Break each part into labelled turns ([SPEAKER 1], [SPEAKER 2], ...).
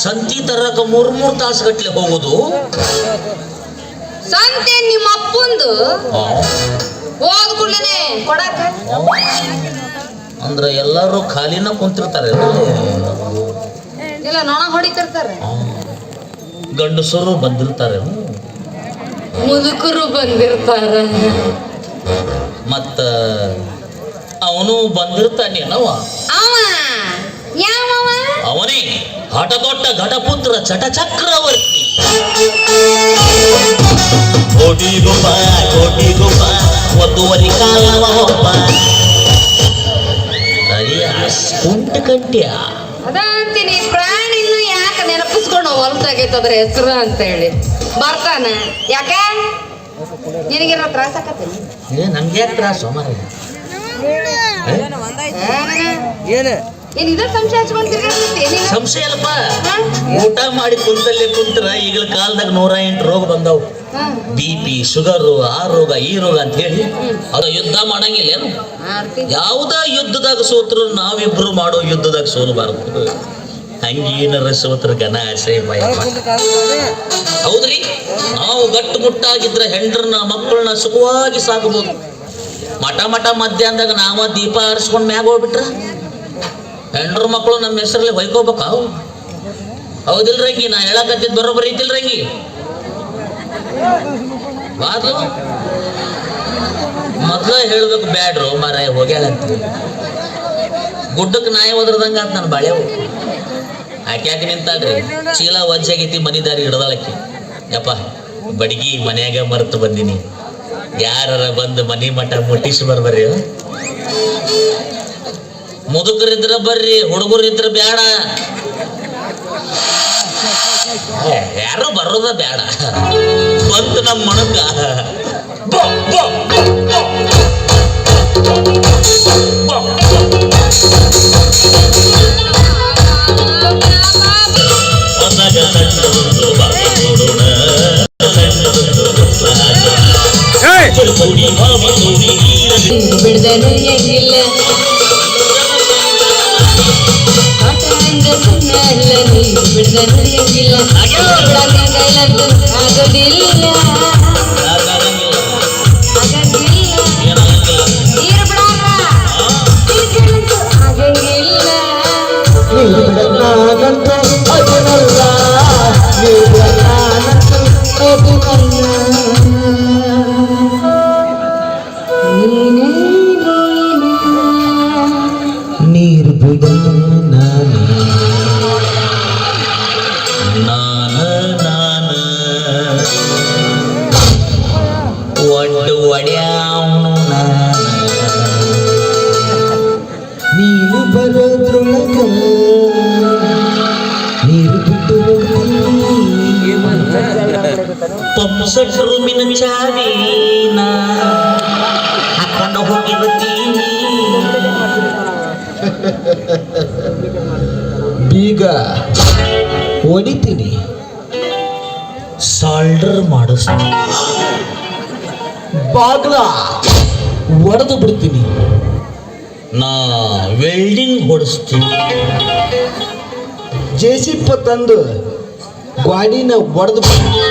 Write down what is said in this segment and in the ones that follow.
[SPEAKER 1] ಸಂತಿ ತರಕ 3 ತಾಸು ಗಟ್ಲೆ ಹೋಗುದು.
[SPEAKER 2] ಸಂತೆ ನಿಮ್ಮ ಅಪ್ಪಂದು ಹೋದ ಕೂಡಲೇ ಕೊಡಾಕ.
[SPEAKER 1] ಅಂದ್ರೆ ಎಲ್ಲರೂ ಖಾಲಿನ ಕುಂತಿರ್ತಾರೆ,
[SPEAKER 2] ಇಲ್ಲ ನೊಣ ಹೊಡಿತಿರ್ತಾರೆ.
[SPEAKER 1] ಗಂಡಸರು ಬಂದಿರ್ತಾರೆ,
[SPEAKER 2] ಮುದುಕರು ಬಂದಿರ್ತಾರ,
[SPEAKER 1] ಮತ್ತ ಅವನು ಬಂದಿರ್ತಾನೇನವ.
[SPEAKER 2] ಯಾವವ?
[SPEAKER 1] ಅವನೇ ಹಠದೊಡ್ಡ ಘಟಪುತ್ರ ಚಟಚಕ್ರವರ್ತಿ. ಕೋಟಿ ರೂಪಾಯಿ ಒತ್ತುವರಿ ಕಾಲವ ಒಬ್ಬ ಕುಂಟ ಕಂಟ್ಯ.
[SPEAKER 2] ಅದಂತೀನಿ ಪ್ರಾಣಿನ ಯಾಕೆ ನೆನಪಿಸ್ಕೊಂಡು ಹೊಲಸಾಗೈತದ್ರ ಹೆಸರು ಅಂತ ಹೇಳಿ ಬರ್ತಾನ. ಯಾಕ ನಿನಗೇನೋ ತ್ರಾಸ ಆಕತ್ತೀನಿ?
[SPEAKER 1] ನಮ್ಗೆ ಯಾಕೆ ತ್ರಾಸ ಮಾರ?
[SPEAKER 2] ಏನ್ ಇದ ಸಂಶಯ ಹಚ್ಕೊಂಡ್
[SPEAKER 1] ಸಂಶಯ ಅಲ್ಲಪ್ಪ. ಊಟ ಮಾಡಿ ಕುಂತರ ಈಗಿನ ಕಾಲದಾಗ 108 ರೋಗ ಬಂದವು. BP, ಶುಗರು, ಆ ರೋಗ ಈ ರೋಗ ಅಂತ ಹೇಳಿ ಅದು ಯುದ್ಧ ಮಾಡಂಗಿಲ್ಲ ಏನು? ಯಾವುದ ಯುದ್ಧದಾಗ ಸೋತರು ನಾವಿಬ್ರು ಮಾಡೋ ಯುದ್ಧದಾಗ ಸೋಲಬಾರದು. ಹಂಗೇನರ ಸೋತ್ರ ಘನ ಆಸೆ ಭಯ. ಹೌದ್ರಿ, ನಾವು ಗಟ್ಟು ಮುಟ್ಟಾಗಿದ್ರೆ ಹೆಂಡ್ರನ್ನ ಮಕ್ಕಳನ್ನ ಸುಖವಾಗಿ ಸಾಕಬಹುದು. ಮಠ ಮಧ್ಯಾಹ್ನದಾಗ ನಾವ ದೀಪ ಆರಿಸ್ಕೊಂಡ್ ಮ್ಯಾಗ ಹೋಗ್ಬಿಟ್ರ ಹೆಂಡ್ರ ಮಕ್ಕಳು ನಮ್ಮ ಹೆಸರಲ್ಲಿ ಹೊಯ್ಕೋಬೇಕ. ಹೌದಿಲ್ರಂಗಿ? ನಾ ಹೇಳಕತ್ತಿದ್ ಬರೋಬ್ಬರಿ ಐತಿಲ್ರಂಗಿ? ಬಾದ್ಲು ಮೊದ್ಲ ಹೇಳ್ಬೇಕು ಬ್ಯಾಡ್ರು ಮಾರಾಯ ಹೋಗ್ಯಾಳಂತ. ಗುಡ್ಡಕ್ಕೆ ನಾಯಿ ಒದ್ರದಂಗ ಅಂತ ನನ್ನ ಬಾಳೆವು. ಆಕ್ಯಾಕೆ ನಿಂತಾಳ್ರಿ, ಚೀಲ ವಜ್ಜಾಗೈತಿ, ಮನಿದಾರಿ ಹಿಡ್ದಾಳಕ್ಕಿ. ಯಪ್ಪ ಬಡಗಿ ಮನ್ಯಾಗ ಮರೆತು ಬಂದಿನಿ, ಯಾರ ಬಂದು ಮನಿ ಮಠ ಮುಟ್ಟಿಸಿ ಬರ್ಬರ್ರಿ. ಮುದುಕರಿದ್ರ ಬರ್ರಿ, ಹುಡುಗರಿದ್ರ ಬ್ಯಾಡ, ಯಾರು ಬರೋದ ಬ್ಯಾಡ. ಬಂತು ನಮ್ಮ ಮಣಕ
[SPEAKER 2] ಬಿಡ್ದನು ಹೆಂಗಿಲ್ಲ ನೀರು ಬಿಡ್ದನು ಹೆಂಗಿಲ್ಲ ಆಗೋದಿಲ್ಲ ನೀರು ಬಿಡಲ್ಲ ಆಗಂಗಿಲ್ಲ.
[SPEAKER 1] ನೀರು ಬಿಡ ಒಡ್ಡು ಒಡ್ಯಾವನು ನೀನು ಬರೋದ್ರೊಳಗ ನೀರು ಬಿಟ್ಟು ಪಂಪ್ಸೆಟ್ ರೂಮಿನ ಚಾವಿನ ಹಾಕೊಂಡು ಹೋಗಿರ್ತೀನಿ. ಬೀಗ ಹೊಡಿತೀನಿ, ಸಾಲ್ಡರ್ ಮಾಡಿಸ್ತೀನಿ, ಬಾಗ್ಲ ಒಡೆದು ಬಿಡ್ತೀನಿ, ನಾ ವೆಲ್ಡಿಂಗ್ ಹೊಡಿಸ್ತೀನಿ, JCB ತಂದು ಗಾಡಿನ ಒಡೆದು ಬಿಡ್ತೀನಿ,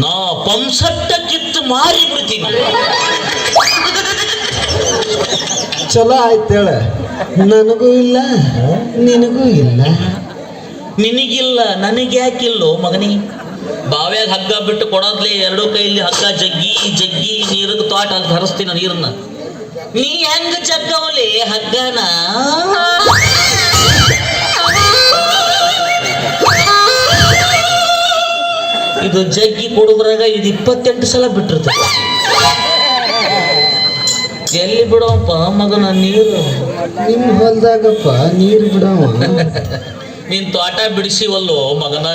[SPEAKER 1] ನಾ ಪಂಪ್ಸೆಟ್ಟ ಕಿತ್ತು ಮಾರಿ ಬಿಡ್ತೀನಿ. ಚಲೋ ಆಯ್ತೇಳ, ನನಗೂ ಇಲ್ಲ ನಿನಗೂ ಇಲ್ಲ. ನಿನಗಿಲ್ಲ ನನಗೆ ಯಾಕಿಲ್ಲೋ ಮಗನಿ? ಬಾವ್ಯಾಗ ಹಗ್ಗ ಬಿಟ್ಟು ಕೊಡೋದ್ಲೆ 2 ಕೈಲಿ ಹಗ್ಗ ಜಗ್ಗಿ ನೀರಿಗೆ ತೋಟ ಅಂತ ಹರಿಸ್ತೀನ ನೀರನ್ನ. ನೀ ಹೆಂಗ ಜಗ್ಗವಲೆ ಹಗ್ಗನ? ಇದು ಜಗ್ಗಿ ಕೊಡುದ್ರಾಗ ಇದು 28 ಸಲ ಬಿಟ್ಟಿರ್ತದೆ. ಎಲ್ಲಿ ಬಿಡೋಪ್ಪ ಮಗನ ನೀರು?
[SPEAKER 3] ನಿಮ್ಮ ಹೊಲ್ದಾಗಪ್ಪ ನೀರು ಬಿಡವ.
[SPEAKER 1] ನೀನ್ ತೋಟ ಬಿಡಿಸಿವಲ್ಲೋ ಮಗನ.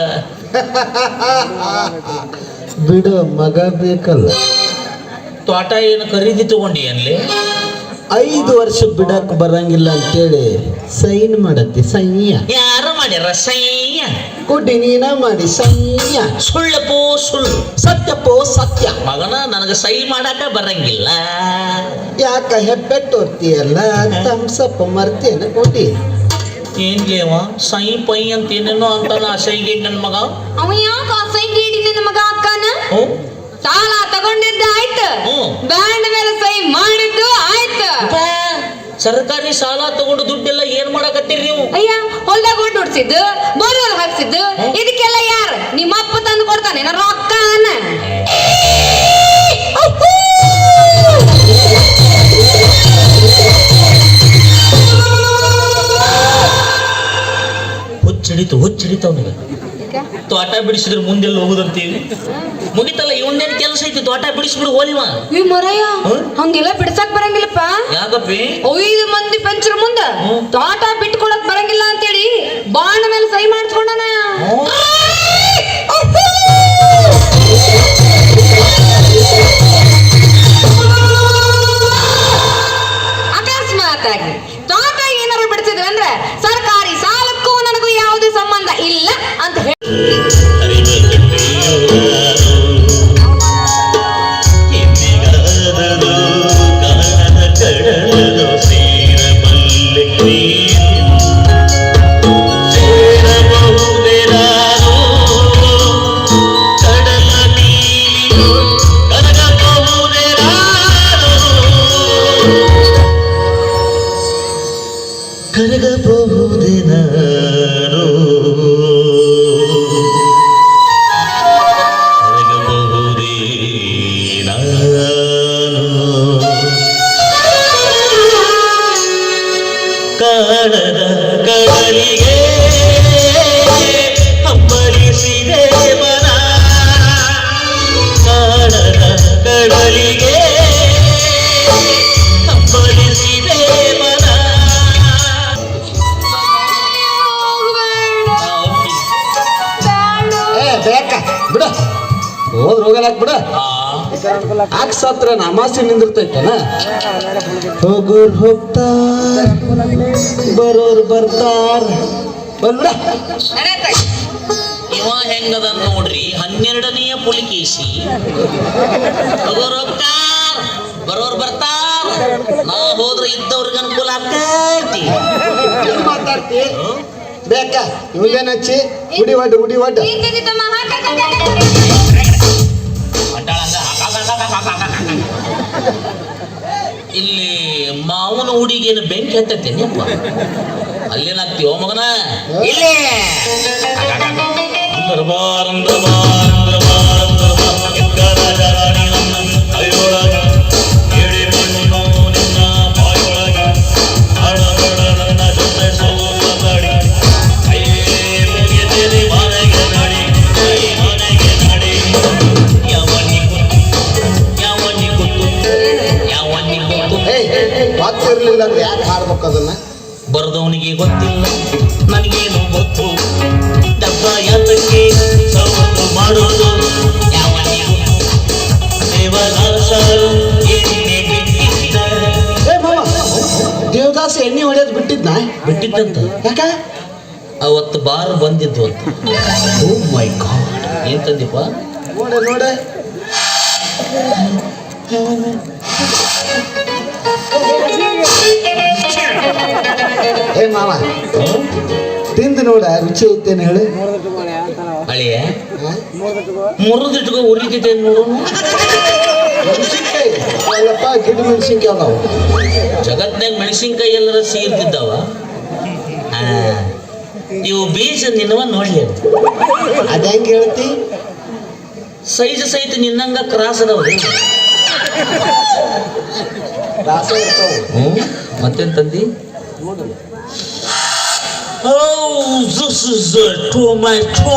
[SPEAKER 3] ಬಿಡೋ ಮಗ ಬೇಕಲ್ಲ.
[SPEAKER 1] ತೋಟ ಏನು ಖರೀದಿ ತಗೊಂಡಿ ಅಲ್ಲಿ?
[SPEAKER 3] 5 ವರ್ಷ ಬಿಡಕ್ ಬರಂಗಿಲ್ಲ ಅಂತೇಳಿ ಸೈನ್ ಮಾಡತ್ತಿ. ಸೈನ್ಯ
[SPEAKER 1] ಯಾರು ಮಾಡ್ಯಾರ? ಸೈನ್ಯ
[SPEAKER 3] ಕೊಡಿ ನೀನ ಮಾಡಿ. ಸೈನ್ಯ
[SPEAKER 1] ಸುಳ್ಳಪ್ಪೋ ಸುಳ್ಳು,
[SPEAKER 3] ಸತ್ಯಪ್ಪೋ ಸತ್ಯ.
[SPEAKER 1] ಮಗನ ನನಗೆ ಸೈ ಮಾಡಾಕ ಬರಂಗಿಲ್ಲ.
[SPEAKER 3] ಯಾಕ ಹೆಬ್ಬೆಟ್ಟು ಹೊರ್ತಿಯಲ್ಲ? ತಮ್ಸಪ್ಪ ಮರ್ತೇನ ಕೊಡಿ.
[SPEAKER 1] ಏನ್ಲೇವ ಸೈ ಪೈ ಅಂತ ಏನೇನೋ ಅಂತಾನ ಸೈಗೆ ನನ್ನ ಮಗ.
[SPEAKER 2] ಅವ ಯಾಕ ಸೈಗೇಡಿ ನನ್ನ ಮಗ ಅಕ್ಕನ
[SPEAKER 1] ಹ್ಞೂ
[SPEAKER 2] ಸಾಲ ತಗೊಂಡಿದ್ದ ಆಯ್ತು ಬ್ಯಾಂಡ್ ಮೇಲೆ ಸೈ ಮಾಡಿದ್ದು ಆಯ್ತು.
[SPEAKER 1] ಸರ್ಕಾರಿ ಸಾಲ ತಗೊಂಡು ದುಡ್ಡೆಲ್ಲ ಏನ್ ಮಾಡಕತ್ತೀರಿ ನೀವು?
[SPEAKER 2] ಅಯ್ಯ ಹೊಲ್ದಾಗ ಒಟ್ಟು ಹೊಡ್ಸಿದ್ದು ಬೋರ್ವೆಲ್ ಹಾಕ್ಸಿದ್ದು ಇದಕ್ಕೆಲ್ಲ ಯಾರು ನಿಮ್ಮ ಅಪ್ಪ ತಂದು ಕೊಡ್ತಾನೆ ರೊಕ್ಕನ.
[SPEAKER 1] ಹುಚ್ಚಿಡಿತ ಅವನಿಗೆ. ತೋಟ ಬಿಡಿಸಿದ್ರೆ ಮುಂದೆಲ್ಲ ಹೋಗುದಂತೀವಿ. ಮುಗಿತಲ್ಲ ಇವಂದೇನ್ ಕೆಲಸ ಐತಿ, ತೋಟ ಬಿಡಿಸ್ಬಿಡು ಹೋಲಿವ.
[SPEAKER 2] ಈ ಮರಯ್ಯ ಹಂಗೆಲ್ಲ ಬಿಡ್ಸಕ್ ಬರಂಗಿಲ್ಲಪ್ಪ.
[SPEAKER 1] ಯಾಕಪ್ಪಿ?
[SPEAKER 2] 5 ಮಂದಿ ಪಂಚರ ಮುಂದ ತೋಟ ಬಿಟ್ಕೊಡಕ್ ಬರಂಗಿಲ್ಲ ಅಂತೇಳಿ ಬಾಂಡ್ ಮೇಲೆ ಸೈ ಮಾಡಿಸ್ಕೊಂಡನ. ಅಕಸ್ಮಾತ್ ಆಗಿ ತೋಟ ಏನಾರು ಬಿಡಿಸಿದ್ರೆ ಅಂದ್ರೆ ಸರ್ಕಾರಿ ಸಾಲಕ್ಕೂ ನನಗೂ ಯಾವುದೇ ಸಂಬಂಧ ಇಲ್ಲ ಅಂತ ಹೇಳಿ
[SPEAKER 1] ಕರಗಬಹುದೇ ನಾನು ಕರಗಬಹುದೇ ನಾನು ಕಾಣದ ಕಡಲಿಗೆ ಹಂಬಲಿಸಿದೆ ಮನ ಕಾಣದ ಕಡಲಿಗೆ ಹಂಬಲಿಸಿದೆ ಮನ.
[SPEAKER 3] ಬೇಕ ಬಿಡ ಹೋದ್ರ ಹೋಗಲಾಕ್ ಬಿಡ. ಆಕ್ ಸತ್ರ ಅಮಾಸೆ ನಿಂದಿರ್ತೈತನ. ಹೋಗೋರ್ ಹೋಗ್ತಾರ ಬರೋರ್ ಬರ್ತಾರ ಬಂದ್ಬಿಡ.
[SPEAKER 1] ಇವ ಹೆಂಗದ ನೋಡ್ರಿ 12ನೇಯ ಪುಲಿಕೇಶಿ. ಬರೋರ್ ಬರ್ತಾರ, ನಾ ಹೋದ್ರ ಇದ್ದವ್ರಿಗೆ ಅನುಕೂಲ ಆಗ್ತೈತಿ.
[SPEAKER 3] ಏನ್ ಮಾತಾಡ್ತಿ ಬೇಕ ಇವ್ಲೇನ್ ಹಚ್ಚಿ ಉಡಿ ಒಡ್ಡ
[SPEAKER 1] ಇಲ್ಲಿ ಮಾವನ ಹುಡಿಗೇನು ಬೆಂಕಿ ಹತ್ತೈತೇನೆ ಅಪ್ಪ? ಅಲ್ಲೇನಾಗ್ತೀವೋ ಮಗನ? ಇಲ್ಲೇ
[SPEAKER 3] ಗೊತ್ತಿರ್ಲಿಲ್ಲ ಅಂದ್ರೆ ಯಾಕೆ ಹಾಡ್ಬೇಕು ಅದನ್ನ?
[SPEAKER 1] ಬರದವನಿಗೆ ಗೊತ್ತಿಲ್ಲ, ನನಗೇನು ಗೊತ್ತು. ಡಬ್ಬ ಯಾತಕ್ಕೆ ಸೌಂಡು ಮಾಡೋದು?
[SPEAKER 3] ದೇವದಾಸ ಎಣ್ಣೆ ಹೊಡೆಯೋದು
[SPEAKER 1] ಬಿಟ್ಟಿದ್ದಂತ.
[SPEAKER 3] ಯಾಕ?
[SPEAKER 1] ಅವತ್ತು ಬಾರ್ ಬಂದಿದ್ದು ಅಂತ. ಓ ಮೈ ಗಾಡ್, ಏನ್ ತಂದಿಪ್ಪ?
[SPEAKER 3] ನೋಡ ಏ ಮಾವ ತಿಂದು ನೋಡ ರುಚಿ ಐತೇನು ಹೇಳಿ.
[SPEAKER 1] ಅಳಿಯ ಮುರಿದಿಟ್ಕೋ ಉರಿತೈತೆ ನೋಡು.
[SPEAKER 3] ಮೆಣಸಿನ್ಕಾಯಿ ಅಲ್ಲಪ್ಪ, ಗಿಡ ಮೆಣಸಿನ್ಕಾಯಿ ಅದಾವ.
[SPEAKER 1] ಜಗತ್ನಾಗ ಮೆಣಸಿನ್ಕಾಯಿ ಎಲ್ಲರ ಸಿಗಿರ್ತಿದ್ದಾವ. ಇವು ಬೀಜ ನಿನ್ನವ ನೋಡ್ಲಿ.
[SPEAKER 3] ಅದ ಹೆಂಗ್ ಹೇಳ್ತಿ?
[SPEAKER 1] ಸೈಜ್ ಸಹಿತ ನಿನ್ನಂಗ ಕ್ರಾಸ್ ಅದಾವ. ಮತ್ತೇನ್ ತಂದಿ? Oh, this is a tomato.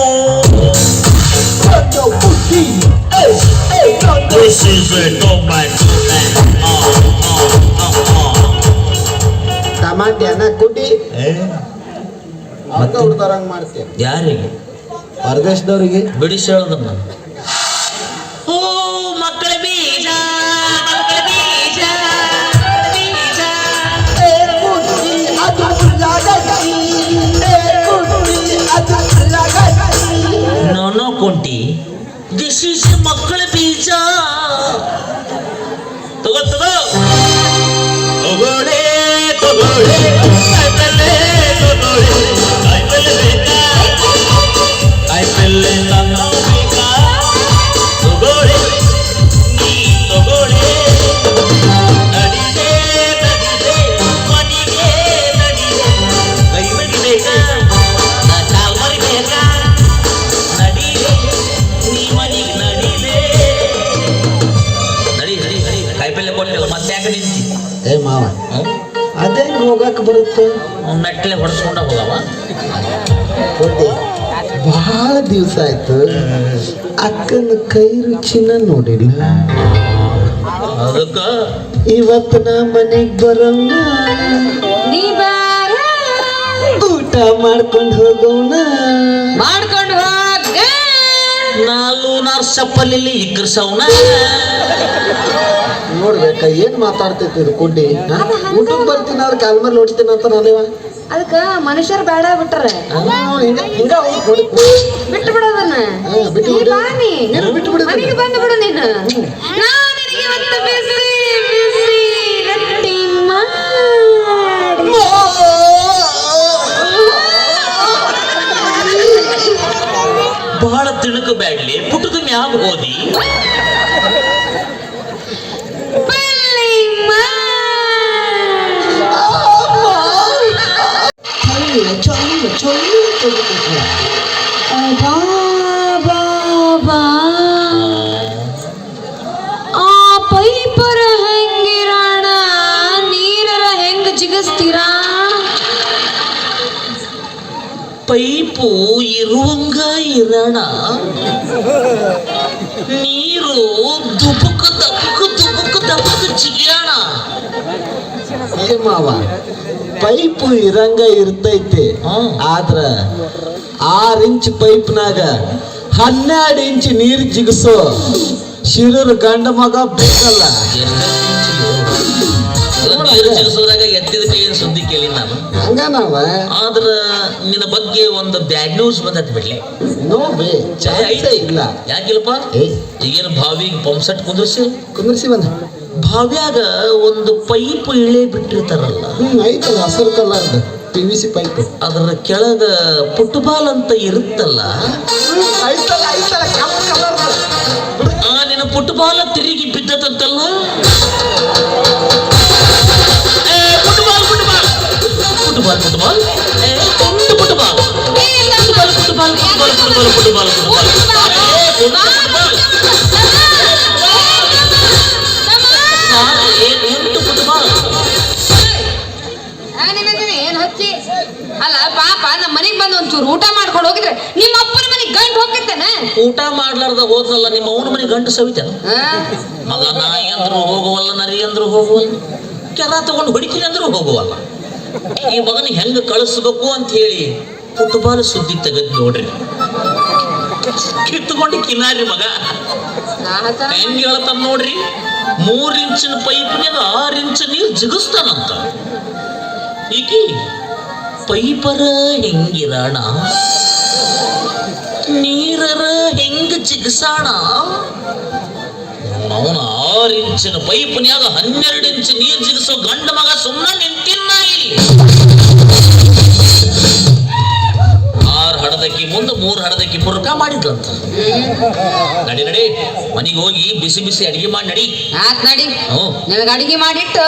[SPEAKER 1] This is a tomato.
[SPEAKER 3] Tomato ಅನ್ನ ಕುಟ್ಟಿ ಅರ್ಧ ಹುಡ್ದಾರಂಗ್ ಮಾಡ್ತೀವಿ.
[SPEAKER 1] ಯಾರಿಗೆ?
[SPEAKER 3] ಪರದೇಶದವ್ರಿಗೆ
[SPEAKER 1] ಬಿಡಿಸಿ ಹೇಳದನ್ನ. ಓ ಮಕ್ಕಳ ಬೀಜ, ಮಕ್ಕಳ ಬೀಜ, ಬೀಜ. ನೋನೋ ಕೊಂಟಿ, ದಿಸ್ ಇಸ್ ಮಕ್ಕಳ ಬೀಜ. ತಗೋ ತಗೋಡೆ ತಗೋಡೆ ತಗೋಡೆ
[SPEAKER 3] ಬರುತ್ತೆ?
[SPEAKER 1] ಮೆಟ್ಲೆ ಹೊಡ್ಸ್ಕೊಂಡ ಹೋಗವ.
[SPEAKER 3] ಕೊಡ್ಡಿ ಬಹಳ ದಿವಸ ಆಯ್ತು ಅಕ್ಕನ ಕೈ ರುಚಿನ ನೋಡಿಲ್ಲ.
[SPEAKER 1] ಅದಕ್ಕ
[SPEAKER 3] ಇವತ್ತು ನಾ ಮನೆಗ್ ಬರೋಣ,
[SPEAKER 2] ನೀ ಬಾರ
[SPEAKER 3] ಊಟ ಮಾಡ್ಕೊಂಡು ಹೋಗೋಣ.
[SPEAKER 2] ಮಾಡ್ಕೊಂಡು ಹೋಗ.
[SPEAKER 1] ನಾಲು ನಾರ್ ಚಪ್ಪಲಿ ಇಕ್ಕರ್ಸವನ.
[SPEAKER 3] ನೋಡ್ಬೇಕ ಏನ್ ಮಾತಾಡ್ತೈತಿ ಇದು ಕುಡ್ಡಿ. ಊಟಕ್ಕೆ ಬರ್ತೀನಿ ಅವ್ರ ಕಾಲ್ ಮೇಲೆ ನೋಡ್ತೀನಿ ಅಂತ ನಾನೇವ.
[SPEAKER 2] ಅದಕ್ಕ ಮನುಷ್ಯರು ಬೇಡ ಬಿಟ್ರ
[SPEAKER 3] ಹಿಂಗ ನೋಡಿ
[SPEAKER 2] ಬಿಟ್ಟು ಬಿಡೋದನ್ನ.
[SPEAKER 3] ಬಿಟ್ಟು ಬಿಡು. ಬಿಟ್ಟು ಬಿಡು.
[SPEAKER 2] ಮನೆಗೆ ಬಂದು ಬಿಡು ನೀನು. ನಾನು ನಿನಗೆ ಇವತ್ತು ಬಿಸಿ ಬಿಸಿ ರೊಟ್ಟಿ ಮಾಡಿ
[SPEAKER 1] ಬಹಳ ತಿಣಕ ಬ್ಯಾಡ್ಲಿ ಪುಟ್ಟದ ಮ್ಯಾಗ ಓದಿ
[SPEAKER 2] ಪಲ್ಲೆ ಮಾಡಿ ಆ ಪೈಪರ ಹೆಂಗಿರಾಣ ನೀರರ ಹೆಂಗ ಜಿಗಿಸ್ತೀರ?
[SPEAKER 1] ಪೈಪು ಇರುವಂಗ ಇರೋಣ, ನೀರು ದುಬುಕ ದಬುಕ ಜಿಗಿಯೋಣ.
[SPEAKER 3] ಏ ಮಾವ, ಪೈಪು ಇರಂಗ ಇರ್ತೈತಿ, ಆದ್ರ 6 ಇಂಚ್ ಪೈಪ್ನಾಗ 12 ಇಂಚ್ ನೀರ್ ಜಿಗಿಸೋ ಶಿರೂರ್ ಗಂಡ ಮಗ ಬೇಕಲ್ಲ.
[SPEAKER 1] ನೀರು ಜಿಗಿಸೋದಾಗ ಎತ್ತಿದ ಕೈಯಿಂದ ಸುದ್ದಿ ಕೇಳಿ ನಾನು.
[SPEAKER 3] ಹಂಗ ನಾವ
[SPEAKER 1] ಆದ್ರ ನಿನ್ನ ಬಗ್ಗೆ ಒಂದು ಬ್ಯಾಡ್ ನ್ಯೂಸ್ ಬಂದತ್ ಬಿಡ್ಲಿ.
[SPEAKER 3] ನೋಡ್ರಿ
[SPEAKER 1] ಚಲೋ ಐತೆ
[SPEAKER 3] ಇಲ್ಲ.
[SPEAKER 1] ಯಾಕಿಲ್ಲಪ್ಪ? ಈಗೇನು ಬಾವಿಗೆ ಪಂಪ್ ಸೆಟ್
[SPEAKER 3] ಕುಂದ್ರಿಸಿ ಬಂದ
[SPEAKER 1] ಬಾವ್ಯಾಗ ಒಂದು ಪೈಪ್ ಇಳೆ ಬಿಟ್ಟಿರ್ತಾರಲ್ಲ,
[SPEAKER 3] ಐತಲ್ಲ ಹಸಿರು ಕಲರ್ದು PVC ಪೈಪ್.
[SPEAKER 1] ಅದರ ಕೆಳಗ ಫುಟ್ಬಾಲ್ ಅಂತ ಇರುತ್ತಲ್ಲ, ನಿನ್ನ ಫುಟ್ಬಾಲ್ ತಿರುಗಿ ಬಿದ್ದದಂತಲ್ಲ. Football football football football football football football football football
[SPEAKER 2] ಏನ್ ಹಚ್ಚಿ ಅಲ್ಲ ಪಾಪ ನಮ್ಮ ಮನೆಗ್ ಬಂದು ಒಂಚೂರು ಊಟ ಮಾಡ್ಕೊಂಡು ಹೋಗಿದ್ರೆ ನಿಮ್ಮ ಅಪ್ಪನ ಮನೆಗೆ ಗಂಟು ಹೋಗ್ತೇನೆ.
[SPEAKER 1] ಊಟ ಮಾಡ್ಲಾರ್ದ ಹೋದ್ನಲ್ಲ ನಿಮ್ಮ ಅವನ ಮನೆ ಗಂಟು ಸವಿತ ಮಗ. ನಾಯಿ ಅಂದ್ರು ಹೋಗುವಲ್ಲ, ನರಿ ಅಂದ್ರು ಹೋಗುವಲ್ಲ, ಕೆರ ತಗೊಂಡು ಹೊಡಿತೀನಿ ಅಂದ್ರು ಹೋಗುವಲ್ಲ. ಈ ಮಗನ ಹೆಂಗ ಕಳಿಸ್ಬೇಕು ಅಂತ ಹೇಳಿ ಫುಟ್ಬಾಲ್ ಸುದ್ದಿ ತೆಗೆದ್ ನೋಡ್ರಿ. ಕಿತ್ತುಕೊಂಡು ಕಿನಾರಿ ಮಗ ಹೆಂಗ್ ಹೇಳ್ತಾನ ನೋಡ್ರಿ. 3 ಇಂಚಿನ ಪೈಪ್ನಾಗ 6 ಇಂಚ್ ನೀರು ಜಿಗಿಸ್ತಾನಂತ. ಈಕಿ ಪೈಪರ ಹೆಂಗಿರಾಣ, ನೀರರ ಹೆಂಗ ಜಿಗಿಸಾಣ. ಅವನ 6 ಇಂಚಿನ ಪೈಪ್ನ್ಯಾಗ 12 ಇಂಚ್ ನೀರ್ ಜಿಗಿಸೋ ಗಂಡ ಮಗ ಸುಮ್ಮನೆ ನಿಂತಿನ್ನ ಇಲ್ಲಿ. 6 ಹಡದಕ್ಕಿ ಮುಂದೆ 3 ಹಡದಕ್ಕಿ ಬುರ್ಕ ಮಾಡಿದ್ರಂತ. ನಡಿ ನಡಿ ಮನಿಗೆ ಹೋಗಿ ಬಿಸಿ ಬಿಸಿ ಅಡಿಗೆ ಮಾಡಿ ನಡಿ.
[SPEAKER 2] ಆತ್ ನಡಿ, ನಿನಗೆ ಅಡಿಗೆ ಮಾಡಿಟ್ಟು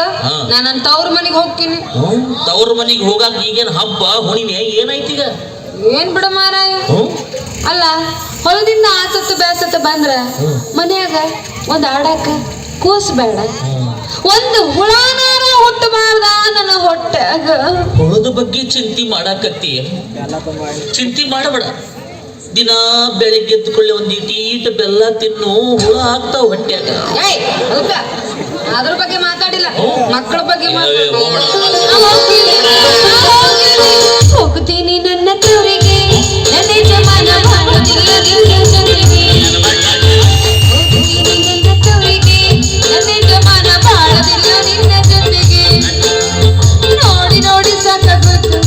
[SPEAKER 2] ನಾನು ನನ್ನ ತವ್ರ ಮನೆಗೆ ಹೋಗ್ತೀನಿ.
[SPEAKER 1] ತವ್ರ ಮನಿಗೆ ಹೋಗಾಕ ಈಗೇನ್ ಹಬ್ಬ ಹುಣಿಮೆ ಏನೈತೀಗ?
[SPEAKER 2] ಏನ್ ಬಿಡ ಮಾರಾಯ. ಅಲ್ಲ ಹೊಲದಿಂದ ಆಸತ್ತು ಬೇಸತ್ತು ಬಂದ್ರ ಮನ್ಯಾಗ ಒಂದ್ ಆಡಾಕ ಕೂಸ್ ಬೇಡ, ಒಂದು ಹುಳಾನಾರ ಹುಟ್ಟಬಾರ್ದ ನನ್ನ ಹೊಟ್ಟಾಗ.
[SPEAKER 1] ಹುಳದ ಬಗ್ಗೆ ಚಿಂತೆ ಮಾಡಾಕತ್ತಿ, ಚಿಂತೆ ಮಾಡಬೇಡ. ದಿನ ಬೆಳಿಗ್ಗೆ ಎದ್ದುಕೊಳ್ಳಿ ಒಂದ್ ಈಟ ಬೆಲ್ಲ ತಿನ್ನು, ಹುಳ ಆಗ್ತಾವ ಹೊಟ್ಯಾಗ.
[SPEAKER 2] ಅದ್ರ ಬಗ್ಗೆ ಮಾತಾಡಿಲ್ಲ, ಮಕ್ಕಳ ಬಗ್ಗೆ ಹೋಗ್ತೀನಿ ನನ್ನ ತೋರಿಗೆ, ನನ್ನ ಜಮಾನ ಮಾಡೋದಿಲ್ಲ ನಿನ್ನ ಜೊತೆಗೆ. ಹೋಗ್ತೀನಿ ನನ್ನ ತೋರಿಗೆ, ನನ್ನ ಜಮಾನ ಮಾಡೋದಿಲ್ಲ ನಿನ್ನ ಜೊತೆಗೆ. ನೋಡಿ ನೋಡಿ ಸಾಕಾಗೋದು,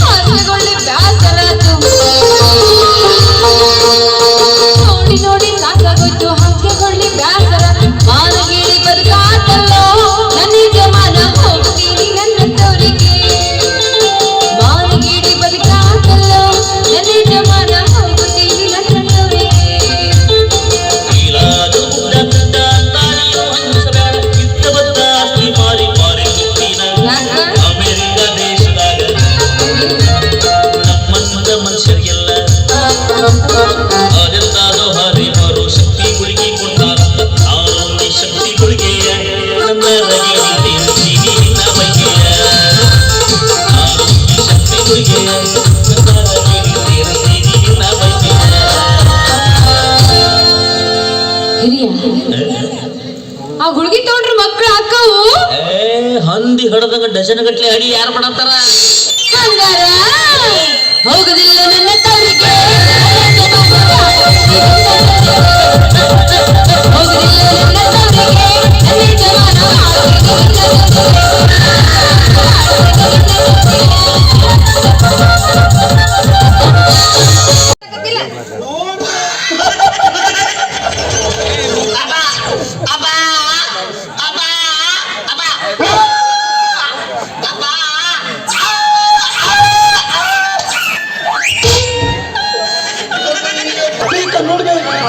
[SPEAKER 2] ಹಾಸ್ಯಗೊಳ್ಳಿ ಬ್ಯಾಸರಾತು. ನೋಡಿ ನೋಡಿ ಸಾಕಾಗೋಯ್ತು, ಹಾಸ್ಯಗೊಳ್ಳಿ ಬ್ಯಾಸರ. ಮಾನಗಿರಿ ಬದುಕಾತಲ್ಲೋ ನನ್ನ ಜಮಾನ ಆ ಹುಡುಗಿ ತಗೊಂಡ್ರ ಮಕ್ಳು ಅಕ್ಕವು
[SPEAKER 1] ಹಂದಿ ಹಡದಾಗ ಡಜನ್ ಗಟ್ಲೆ ಅಡಿ ಯಾರು ಮಾಡತ್ತಾರ?
[SPEAKER 2] ಹಂಗಾರ ಹೋಗುದಿಲ್ಲ ನನ್ನ ತವರಿಗೆ, ಹೋಗುದಿಲ್ಲ ನನ್ನ ತವರಿಗೆ, ಅಲ್ಲಿ ಜವಾನ